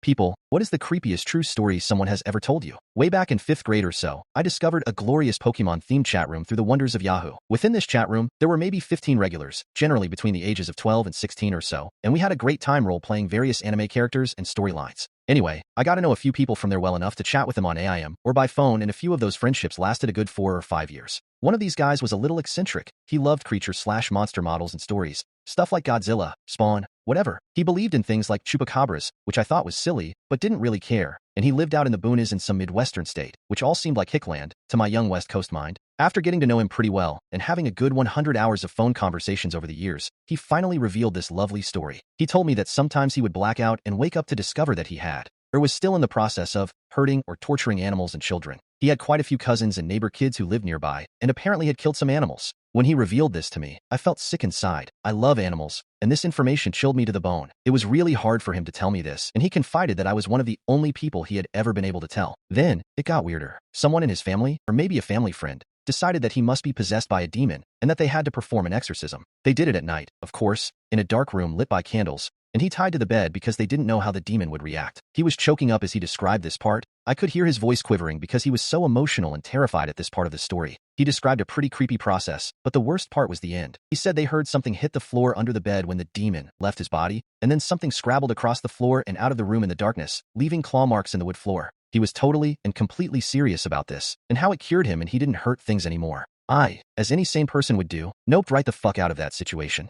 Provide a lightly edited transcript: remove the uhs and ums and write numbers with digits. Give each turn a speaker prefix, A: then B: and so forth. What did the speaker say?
A: People, what is the creepiest true story someone has ever told you? Way back in 5th grade or so, I discovered a glorious Pokemon-themed chat room through the wonders of Yahoo. Within this chat room, there were maybe 15 regulars, generally between the ages of 12 and 16 or so, and we had a great time role-playing various anime characters and storylines. Anyway, I got to know a few people from there well enough to chat with them on AIM or by phone, and a few of those friendships lasted a good 4 or 5 years. One of these guys was a little eccentric. He loved creature/monster models and stories, stuff like Godzilla, Spawn, whatever. He believed in things like chupacabras, which I thought was silly, but didn't really care, and he lived out in the boonies in some Midwestern state, which all seemed like Hickland to my young West Coast mind. After getting to know him pretty well and having a good 100 hours of phone conversations over the years, he finally revealed this lovely story. He told me that sometimes he would black out and wake up to discover that he had, or was still in the process of, hurting or torturing animals and children. He had quite a few cousins and neighbor kids who lived nearby, and apparently had killed some animals. When he revealed this to me, I felt sick inside. I love animals, and this information chilled me to the bone. It was really hard for him to tell me this, and he confided that I was one of the only people he had ever been able to tell. Then, it got weirder. Someone in his family, or maybe a family friend, decided that he must be possessed by a demon, and that they had to perform an exorcism. They did it at night, of course, in a dark room lit by candles, and he tied to the bed because they didn't know how the demon would react. He was choking up as he described this part. I could hear his voice quivering because he was so emotional and terrified at this part of the story. He described a pretty creepy process, but the worst part was the end. He said they heard something hit the floor under the bed when the demon left his body, and then something scrabbled across the floor and out of the room in the darkness, leaving claw marks in the wood floor. He was totally and completely serious about this, and how it cured him and he didn't hurt things anymore. I, as any sane person would do, noped right the fuck out of that situation.